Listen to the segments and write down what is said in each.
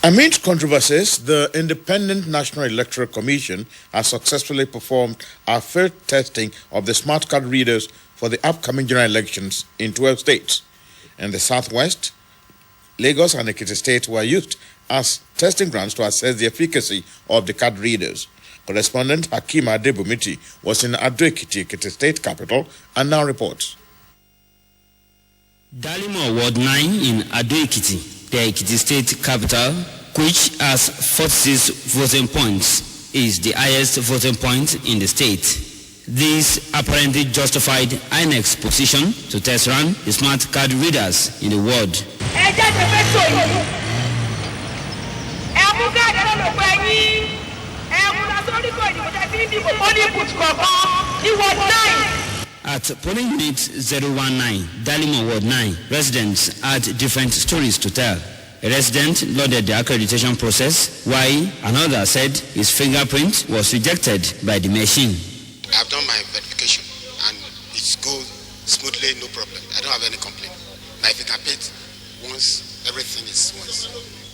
Amid controversies, the Independent National Electoral Commission has successfully performed a field testing of the smart card readers for the upcoming general elections in 12 states. In the southwest, Lagos and Ekiti State were used as testing grounds to assess the efficacy of the card readers. Correspondent Hakeem Adebumiti was in Ado-Ekiti, Ekiti State capital, and now reports. Dalimo Ward 9 in Ado-Ekiti, the Ekiti State capital, which has 46 voting points, is the highest voting point in the state. This apparently justified INEC's position to test run the smart card readers in the ward. At polling unit 019, Dalimo Ward 9, residents had different stories to tell. A resident lauded the accreditation process, while another said his fingerprint was rejected by the machine. I've done my verification and it's goes smoothly, no problem. I don't have any complaint. My fingerprint, once, everything is once.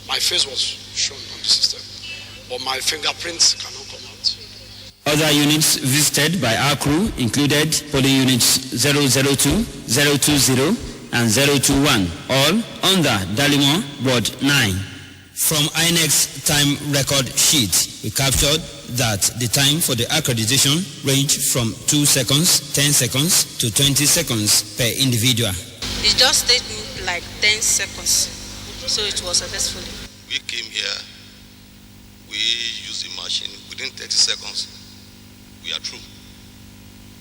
My face was shown on the system, but my fingerprints cannot come out. Other units visited by our crew included polling units 002, 020, and 021, all under Dalimo Ward 9. From INEC's time record sheet, we captured that the time for the accreditation ranged from 2 seconds, 10 seconds, to 20 seconds per individual. It just stayed like 10 seconds, so it was successful. We came here, we used the machine, within 30 seconds, we are through.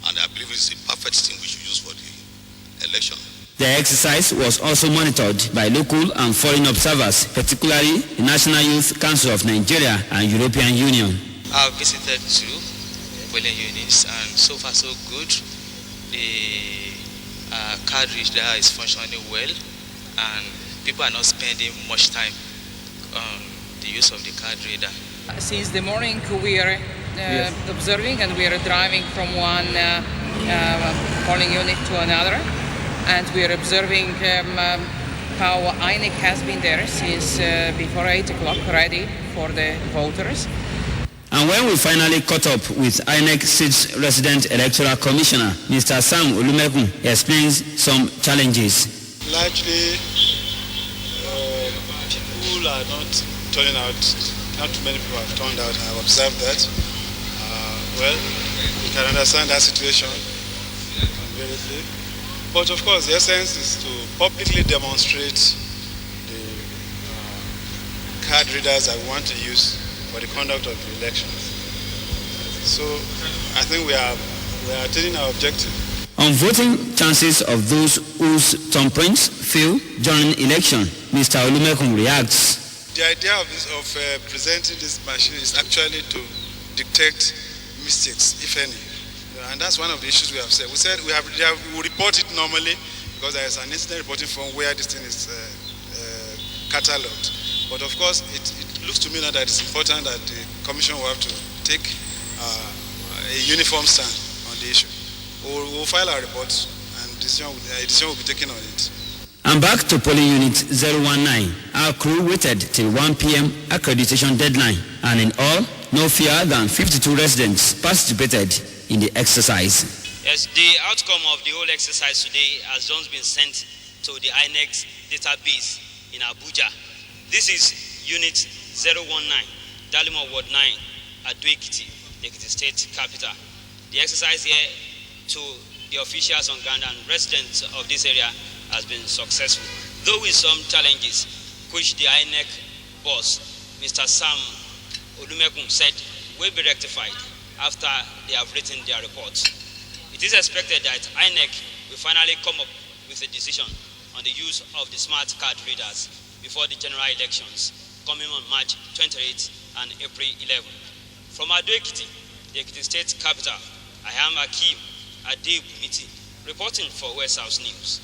And I believe it's the perfect thing we should use for the election. The exercise was also monitored by local and foreign observers, particularly the National Youth Council of Nigeria and European Union. I've visited 2 polling units and so far so good. The card reader is functioning well and people are not spending much time on the use of the card reader. Since the morning we are observing and we are driving from one polling unit to another. And we are observing how INEC has been there since before 8 o'clock, ready for the voters. And when we finally caught up with INEC State's resident electoral commissioner, Mr. Sam Olumekun, explains some challenges. Largely, people are not turning out. Not too many people have turned out. I've observed that. Well, we can understand that situation completely. But of course, the essence is to publicly demonstrate the card readers that we want to use for the conduct of the elections. So I think we are attaining our objective. On voting chances of those whose thumbprints fail during election, Mr. Olumekun reacts. The idea of presenting this machine is actually to detect mistakes, if any. And that's one of the issues we have said. We said we will report it normally because there is an incident reporting form where this thing is catalogued. But of course, it looks to me now that it's important that the Commission will have to take a uniform stand on the issue. We'll file our report and a decision will be taken on it. And back to polling unit 019. Our crew waited till 1 p.m. accreditation deadline, and in all, no fewer than 52 residents participated in the exercise. Yes, the outcome of the whole exercise today has just been sent to the INEC database in Abuja. This is Unit 019, Dalimo Ward 9, Ado-Ekiti, the Ekiti State capital. The exercise here to the officials on ground and residents of this area has been successful, though with some challenges, which the INEC boss, Mr. Sam Olumekun, said will be rectified after they have written their reports. It is expected that INEC will finally come up with a decision on the use of the smart card readers before the general elections coming on March 28 and April 11. From Ado-Ekiti, the Ekiti State capital, I am Hakeem Adebumiti, reporting for West House News.